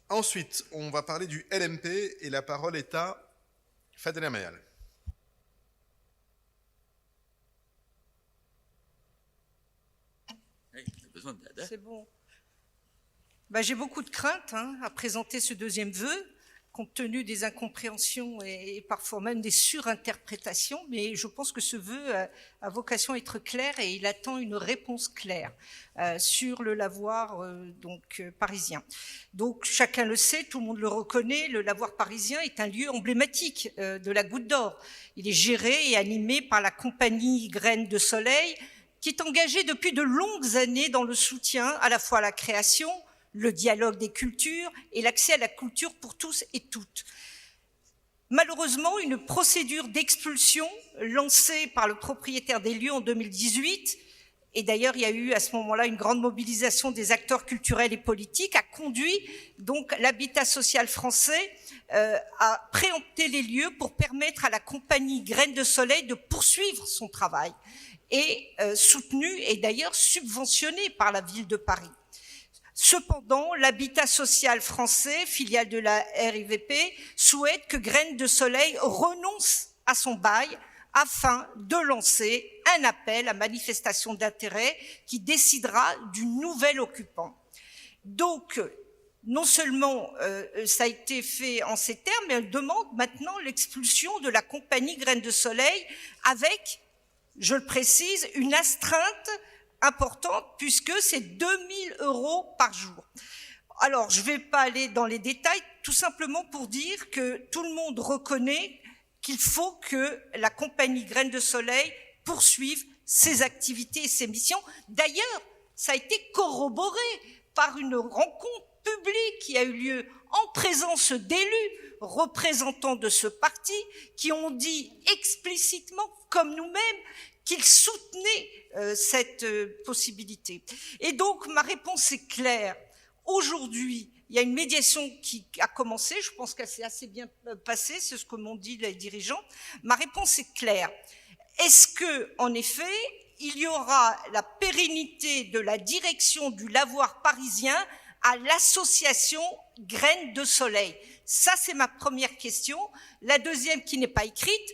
Ensuite, on va parler du LMP et la parole est à Fadela Mayal. C'est bon. J'ai beaucoup de craintes à présenter ce deuxième vœu, compte tenu des incompréhensions et parfois même des surinterprétations, mais je pense que ce vœu a vocation à être clair et il attend une réponse claire sur le lavoir parisien. Donc chacun le sait, tout le monde le reconnaît, le lavoir parisien est un lieu emblématique de la Goutte d'Or. Il est géré et animé par la compagnie Graines de Soleil, qui est engagée depuis de longues années dans le soutien à la fois à la création, le dialogue des cultures et l'accès à la culture pour tous et toutes. Malheureusement, une procédure d'expulsion lancée par le propriétaire des lieux en 2018, et d'ailleurs il y a eu à ce moment-là une grande mobilisation des acteurs culturels et politiques, a conduit donc l'habitat social français à préempter les lieux pour permettre à la compagnie Graines de Soleil de poursuivre son travail, et soutenu et d'ailleurs subventionné par la ville de Paris. Cependant, l'habitat social français, filiale de la RIVP, souhaite que Graines de Soleil renonce à son bail afin de lancer un appel à manifestation d'intérêt qui décidera du nouvel occupant. Donc, non seulement ça a été fait en ces termes, mais elle demande maintenant l'expulsion de la compagnie Graines de Soleil avec, je le précise, une astreinte importante puisque c'est 2 000 € par jour. Alors, je ne vais pas aller dans les détails, tout simplement pour dire que tout le monde reconnaît qu'il faut que la compagnie Graines de Soleil poursuive ses activités et ses missions. D'ailleurs, ça a été corroboré par une rencontre publique qui a eu lieu en présence d'élus représentants de ce parti qui ont dit explicitement, comme nous-mêmes, qu'ils soutenaient cette possibilité. Et donc, ma réponse est claire. Aujourd'hui, il y a une médiation qui a commencé, je pense qu'elle s'est assez bien passée, c'est ce que m'ont dit les dirigeants. Ma réponse est claire. Est-ce que, en effet, il y aura la pérennité de la direction du lavoir parisien à l'association Graines de Soleil? Ça, c'est ma première question. La deuxième, qui n'est pas écrite,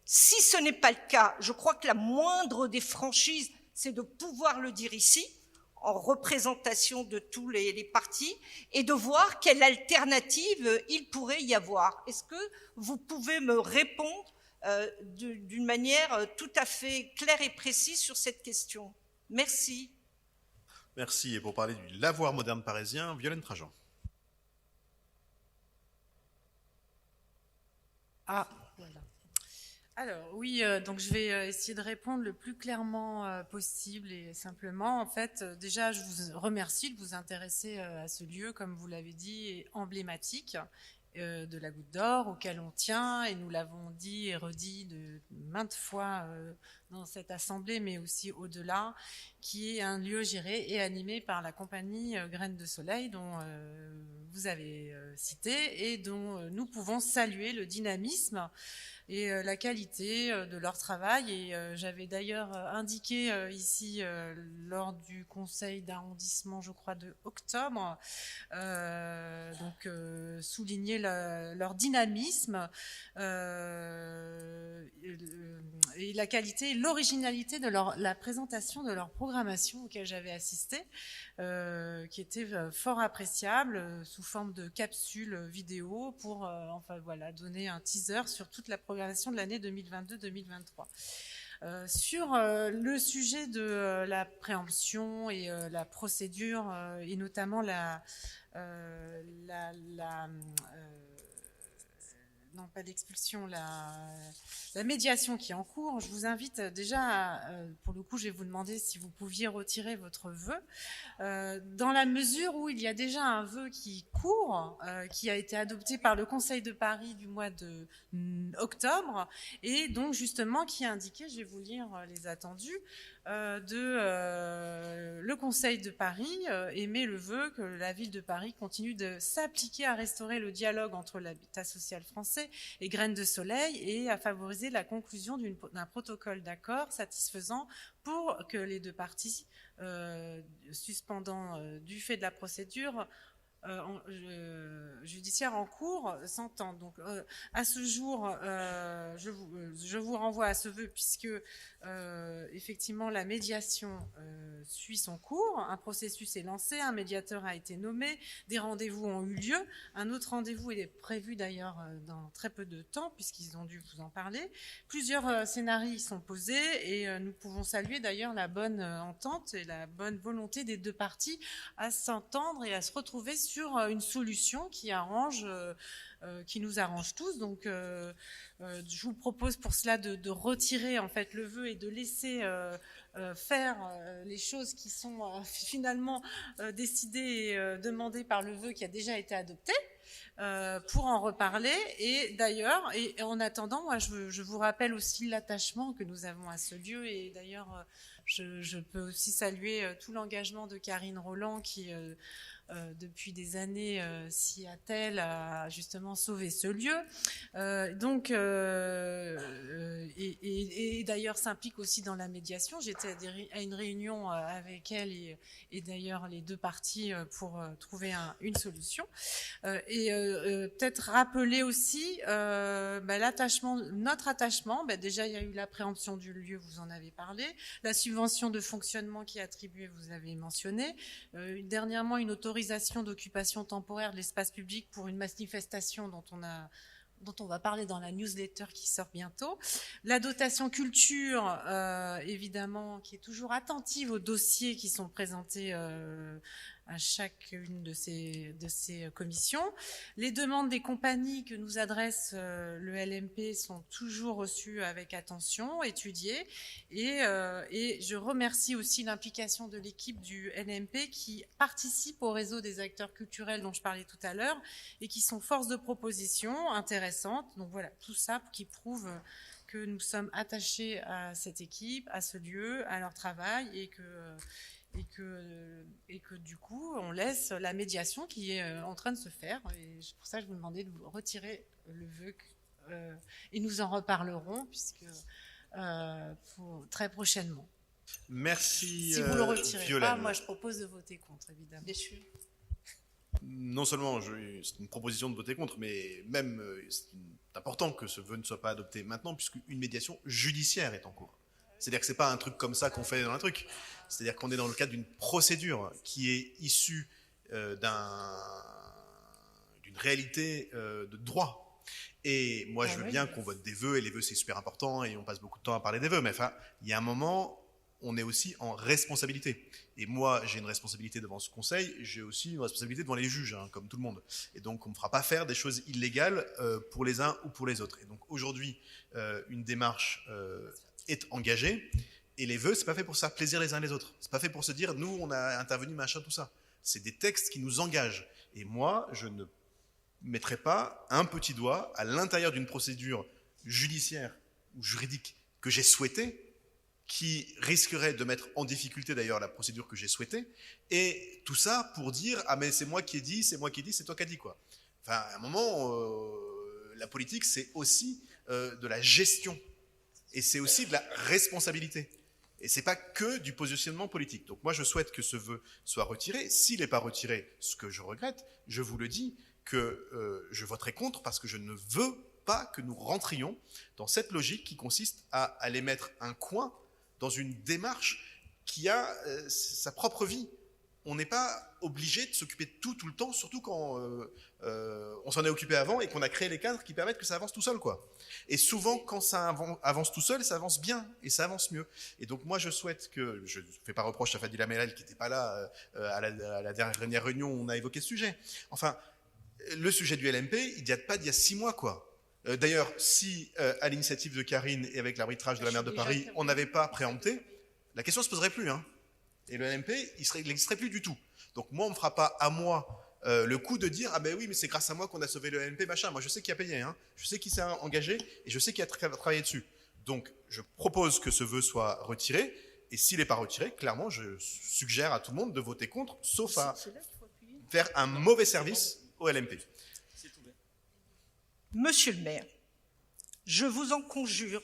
si ce n'est pas le cas, je crois que la moindre des franchises, c'est de pouvoir le dire ici, en représentation de tous les partis, et de voir quelle alternative il pourrait y avoir. Est-ce que vous pouvez me répondre d'une manière tout à fait claire et précise sur cette question? Merci. Merci. Et pour parler du lavoir moderne parisien, Violaine Trajan. Ah, voilà. Alors oui, donc je vais essayer de répondre le plus clairement possible et simplement. En fait, déjà, je vous remercie de vous intéresser à ce lieu, comme vous l'avez dit, emblématique de la Goutte d'Or, auquel on tient, et nous l'avons dit et redit de maintes fois dans cette assemblée, mais aussi au-delà, qui est un lieu géré et animé par la compagnie Graines de Soleil, dont vous avez cité, et dont nous pouvons saluer le dynamisme et la qualité de leur travail. Et j'avais d'ailleurs indiqué ici lors du conseil d'arrondissement, je crois, de octobre, souligner leur dynamisme et la qualité et l'originalité de la présentation de leur programmation auquel j'avais assisté, qui était fort appréciable sous forme de capsules vidéo pour donner un teaser sur toute la programmation de l'année 2022-2023. Sur le sujet de la préemption et la procédure et notamment non pas d'expulsion, la médiation qui est en cours, je vous invite déjà, pour le coup je vais vous demander si vous pouviez retirer votre vœu, dans la mesure où il y a déjà un vœu qui court, qui a été adopté par le Conseil de Paris du mois de octobre, et donc justement qui a indiqué, je vais vous lire les attendus, le Conseil de Paris émet le vœu que la ville de Paris continue de s'appliquer à restaurer le dialogue entre l'habitat social français et Graines de Soleil et à favoriser la conclusion d'un protocole d'accord satisfaisant pour que les deux parties suspendant du fait de la procédure judiciaires en cours s'entendent. Donc, à ce jour, je vous renvoie à ce vœu puisque, effectivement, la médiation suit son cours. Un processus est lancé, un médiateur a été nommé, des rendez-vous ont eu lieu. Un autre rendez-vous est prévu d'ailleurs dans très peu de temps puisqu'ils ont dû vous en parler. Plusieurs scénarios sont posés et nous pouvons saluer d'ailleurs la bonne entente et la bonne volonté des deux parties à s'entendre et à se retrouver sur une solution qui nous arrange tous. Donc, je vous propose pour cela de retirer en fait le vœu et de laisser faire les choses qui sont finalement décidées et demandées par le vœu qui a déjà été adopté. Pour en reparler. Et d'ailleurs, et en attendant, moi, je vous rappelle aussi l'attachement que nous avons à ce lieu. Et d'ailleurs, je peux aussi saluer tout l'engagement de Karine Roland qui, depuis des années, s'y attelle à justement sauver ce lieu. Et d'ailleurs s'implique aussi dans la médiation. J'étais à une réunion avec elle et d'ailleurs les deux parties pour trouver une solution. Peut-être rappeler aussi notre attachement. Déjà, il y a eu l'appréhension du lieu, vous en avez parlé. La subvention de fonctionnement qui est attribuée, vous avez mentionné. Dernièrement, une autorisation d'occupation temporaire de l'espace public pour une manifestation dont on va parler dans la newsletter qui sort bientôt. La dotation culture, évidemment, qui est toujours attentive aux dossiers qui sont présentés à chacune de ces commissions. Les demandes des compagnies que nous adresse le LMP sont toujours reçues avec attention, étudiées. Et je remercie aussi l'implication de l'équipe du LMP qui participe au réseau des acteurs culturels dont je parlais tout à l'heure et qui sont force de proposition intéressantes. Donc voilà, tout ça qui prouve que nous sommes attachés à cette équipe, à ce lieu, à leur travail et que du coup, on laisse la médiation qui est en train de se faire. Et c'est pour ça que je vous demandais de vous retirer le vœu et nous en reparlerons puisque très prochainement. Merci. Si vous le retirez Violaine. pas, moi je propose de voter contre, évidemment. Bien sûr. Non seulement c'est une proposition de voter contre, mais même c'est important que ce vœu ne soit pas adopté maintenant puisqu'une médiation judiciaire est en cours. C'est-à-dire que c'est pas un truc comme ça qu'on fait dans un truc. C'est-à-dire qu'on est dans le cadre d'une procédure qui est issue d'une réalité de droit. Et moi, je veux bien qu'on vote des vœux, et les vœux, c'est super important, et on passe beaucoup de temps à parler des vœux. Mais enfin, il y a un moment, on est aussi en responsabilité. Et moi, j'ai une responsabilité devant ce conseil, j'ai aussi une responsabilité devant les juges, comme tout le monde. Et donc, on ne me fera pas faire des choses illégales pour les uns ou pour les autres. Et donc, aujourd'hui, une démarche est engagée. Et les vœux, c'est pas fait pour faire plaisir les uns les autres. C'est pas fait pour se dire, nous, on a intervenu, machin, tout ça. C'est des textes qui nous engagent. Et moi, je ne mettrai pas un petit doigt à l'intérieur d'une procédure judiciaire ou juridique que j'ai souhaitée, qui risquerait de mettre en difficulté d'ailleurs la procédure que j'ai souhaitée. Et tout ça pour dire, ah mais c'est moi qui ai dit, c'est moi qui ai dit, c'est toi qui as dit, quoi. Enfin, à un moment, la politique, c'est aussi de la gestion. Et c'est aussi de la responsabilité. Et c'est pas que du positionnement politique. Donc moi, je souhaite que ce vœu soit retiré. S'il n'est pas retiré, ce que je regrette, je vous le dis, que je voterai contre parce que je ne veux pas que nous rentrions dans cette logique qui consiste à aller mettre un coin dans une démarche qui a sa propre vie. On n'est pas obligé de s'occuper de tout le temps, surtout quand on s'en est occupé avant et qu'on a créé les cadres qui permettent que ça avance tout seul, quoi. Et souvent, quand ça avance tout seul, ça avance bien et ça avance mieux. Et donc moi, je souhaite que, je ne fais pas reproche à Fadila Melal qui n'était pas là à la dernière réunion où on a évoqué ce sujet. Enfin, le sujet du LMP, il date pas d'il y a 6 mois, quoi. D'ailleurs, si à l'initiative de Karine et avec l'arbitrage de la maire de Paris, on n'avait pas préempté, la question ne se poserait plus, hein. Et le LMP, il n'existerait plus du tout. Donc moi, on ne me fera pas à moi le coup de dire « Ah ben oui, mais c'est grâce à moi qu'on a sauvé le LMP, machin. » Moi, je sais qui a payé, hein. Je sais qui s'est engagé et je sais qui a travaillé dessus. Donc, je propose que ce vœu soit retiré. Et s'il n'est pas retiré, clairement, je suggère à tout le monde de voter contre, sauf à faire un mauvais service au LMP. Monsieur le maire, je vous en conjure,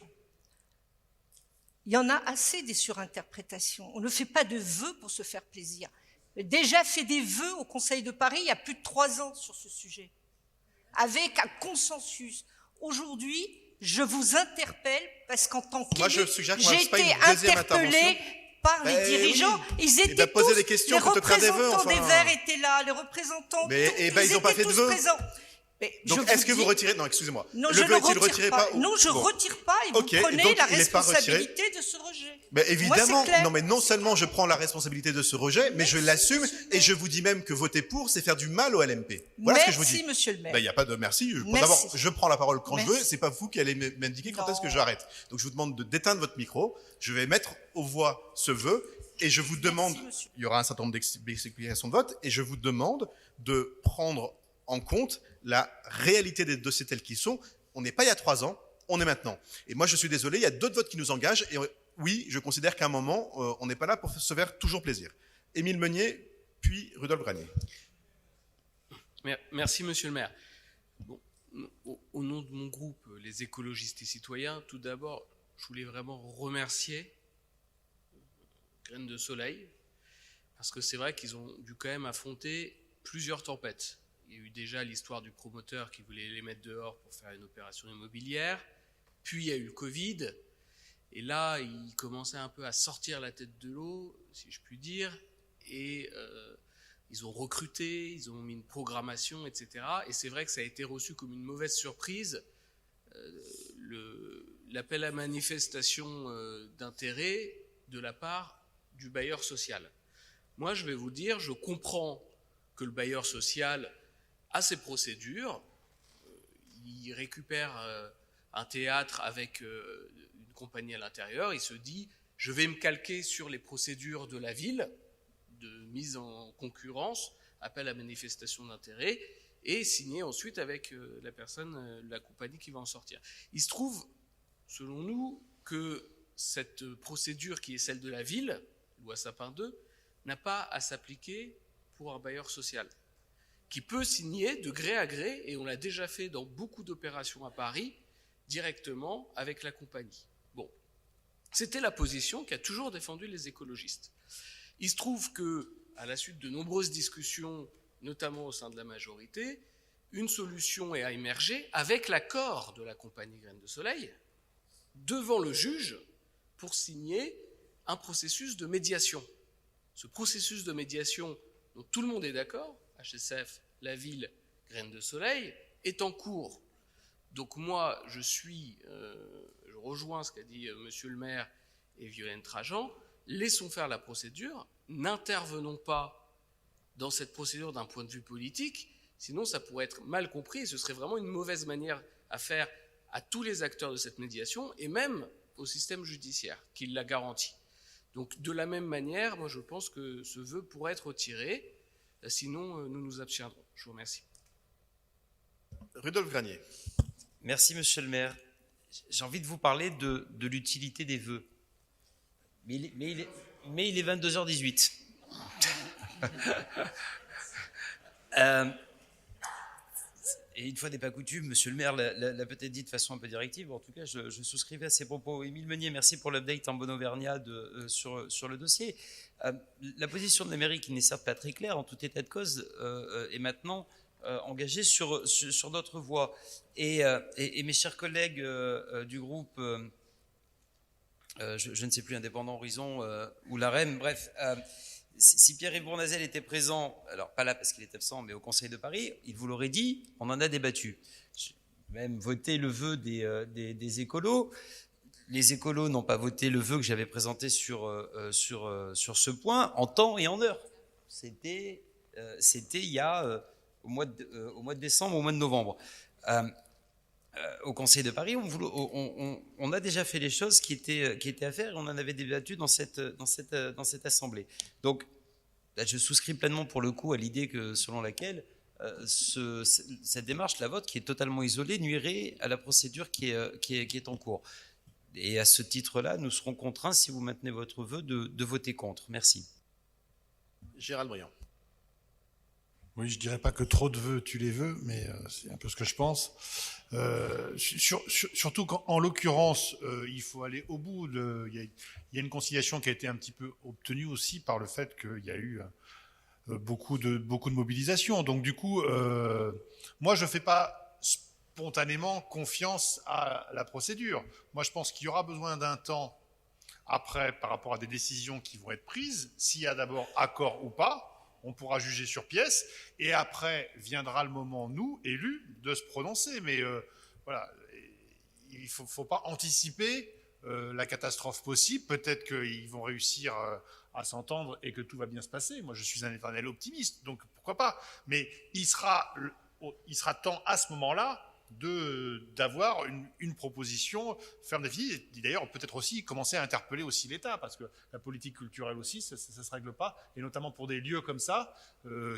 il y en a assez des surinterprétations. On ne fait pas de vœux pour se faire plaisir. Déjà fait des vœux au Conseil de Paris il y a plus de 3 ans sur ce sujet. avec un consensus. Aujourd'hui, je vous interpelle parce qu'en tant Moi, je qu'élu, suggère qu'on j'ai fasse pas été une deuxième interpellée intervention. par les dirigeants. Oui. Ils Eh étaient ben, posez tous, des questions les plutôt que faire des vœux, représentants des enfin. Verts étaient là, les représentants, Mais, tous, eh ben, ils ont pas étaient fait de tous vœux. présents. Mais Donc, je est-ce que vous dis- retirez... Non, excusez-moi. Non, le je vœu ne est-il retire retiré pas. ou... Non, je Bon. retire pas et vous Ok, prenez donc la il n'est pas retiré. responsabilité de ce rejet. Mais Moi, évidemment, c'est clair. non, mais non seulement je prends la responsabilité de ce rejet, mais je l'assume et je vous dis même que voter pour, c'est faire du mal au LMP. Voilà ce que je vous dis. Merci, monsieur le maire. Ben, il n'y a pas de merci. Merci. D'abord, je prends la parole quand je veux. Merci. C'est pas vous qui allez m'indiquer quand Non. est-ce que j'arrête. Donc, je vous demande d'éteindre votre micro. Je vais mettre aux voix ce vœu et je vous demande, monsieur. il y aura un certain nombre d'explications de vote et je vous demande de prendre en compte la réalité des dossiers tels qu'ils sont. On n'est pas il y a 3 ans, on est maintenant. Et moi, je suis désolé, il y a d'autres votes qui nous engagent et oui, je considère qu'à un moment, on n'est pas là pour se faire toujours plaisir. Émile Meunier, puis Rudolf Granier. Merci, monsieur le maire. Bon, au nom de mon groupe, les écologistes et citoyens, tout d'abord, je voulais vraiment remercier Graines de Soleil, parce que c'est vrai qu'ils ont dû quand même affronter plusieurs tempêtes. Il y a eu déjà l'histoire du promoteur qui voulait les mettre dehors pour faire une opération immobilière, puis il y a eu le Covid, et là, ils commençaient un peu à sortir la tête de l'eau, si je puis dire, et ils ont recruté, ils ont mis une programmation, etc. Et c'est vrai que ça a été reçu comme une mauvaise surprise, l'appel à manifestation d'intérêt de la part du bailleur social. Moi, je vais vous dire, je comprends que le bailleur social a ses procédures, il récupère un théâtre avec une compagnie à l'intérieur, il se dit, je vais me calquer sur les procédures de la ville, de mise en concurrence, appel à manifestation d'intérêt, et signer ensuite avec la personne, la compagnie qui va en sortir. Il se trouve, selon nous, que cette procédure qui est celle de la ville, loi Sapin 2, n'a pas à s'appliquer pour un bailleur social, qui peut signer de gré à gré, et on l'a déjà fait dans beaucoup d'opérations à Paris, directement avec la compagnie. Bon, c'était la position qu'a toujours défendue les écologistes. Il se trouve que, à la suite de nombreuses discussions, notamment au sein de la majorité, une solution a émergé avec l'accord de la compagnie Graines de Soleil devant le juge pour signer un processus de médiation. Ce processus de médiation dont tout le monde est d'accord, HSF, la ville, Graines de Soleil, est en cours. Donc moi, je rejoins ce qu'a dit monsieur le maire et Violaine Trajan, laissons faire la procédure, n'intervenons pas dans cette procédure d'un point de vue politique, sinon ça pourrait être mal compris et ce serait vraiment une mauvaise manière à faire à tous les acteurs de cette médiation et même au système judiciaire qui la garantit. Donc de la même manière, moi je pense que ce vœu pourrait être retiré, sinon nous nous abstiendrons. Je vous remercie. Rudolf Granier. Merci monsieur le maire. J'ai envie de vous parler de l'utilité des vœux. Mais il est 22h18. Et une fois n'est pas coutume, monsieur le maire l'a peut-être dit de façon un peu directive, en tout cas je souscrivais à ses propos. Émile Meunier, merci pour l'update en bon auvergnat sur le dossier. La position de la mairie, qui n'est certes pas très claire en tout état de cause, est maintenant engagée sur d'autres voies. Et mes chers collègues du groupe, je ne sais plus, Indépendant Horizon ou l'AREM, bref... Si Pierre-Yves Bournazel était présent, alors pas là parce qu'il est absent, mais au Conseil de Paris, il vous l'aurait dit, on en a débattu. J'ai même voté le vœu des écolos. Les écolos n'ont pas voté le vœu que j'avais présenté sur ce point en temps et en heure. C'était il y a au mois de décembre, au mois de novembre. Au Conseil de Paris, on a déjà fait les choses qui étaient à faire et on en avait débattu dans cette assemblée. Donc, là, je souscris pleinement pour le coup à l'idée selon laquelle cette démarche, la vôtre, qui est totalement isolée, nuirait à la procédure qui est en cours. Et à ce titre-là, nous serons contraints, si vous maintenez votre vœu, de voter contre. Merci. Gérald Briand. Oui, je dirais pas que trop de vœux tue les vœux, mais c'est un peu ce que je pense. Surtout qu'en l'occurrence, il faut aller au bout. Il y a une conciliation qui a été un petit peu obtenue aussi par le fait qu'il y a eu beaucoup de mobilisation. Donc du coup, moi je fais pas spontanément confiance à la procédure. Moi, je pense qu'il y aura besoin d'un temps après par rapport à des décisions qui vont être prises. S'il y a d'abord accord ou pas, on pourra juger sur pièce, et après viendra le moment, nous, élus, de se prononcer. Mais voilà, il ne faut pas anticiper la catastrophe possible. Peut-être qu'ils vont réussir à s'entendre et que tout va bien se passer. Moi, je suis un éternel optimiste, donc pourquoi pas. Mais il sera temps à ce moment-là d'avoir une proposition ferme définie, et d'ailleurs peut-être aussi commencer à interpeller aussi l'État, parce que la politique culturelle aussi, ça ne se règle pas, et notamment pour des lieux comme ça,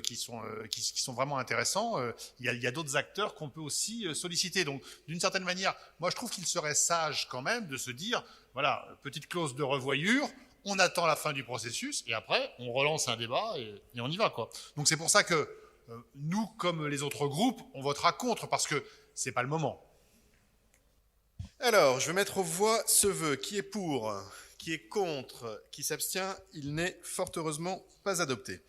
qui sont vraiment intéressants, il y a d'autres acteurs qu'on peut aussi solliciter. Donc d'une certaine manière, moi je trouve qu'il serait sage quand même de se dire, voilà, petite clause de revoyure, on attend la fin du processus, et après on relance un débat, et on y va, quoi. Donc c'est pour ça que nous, comme les autres groupes, on votera contre, parce que c'est pas le moment. Alors, je vais mettre aux voix ce vœu. Qui est pour? Qui est contre? Qui s'abstient? Il n'est fort heureusement pas adopté.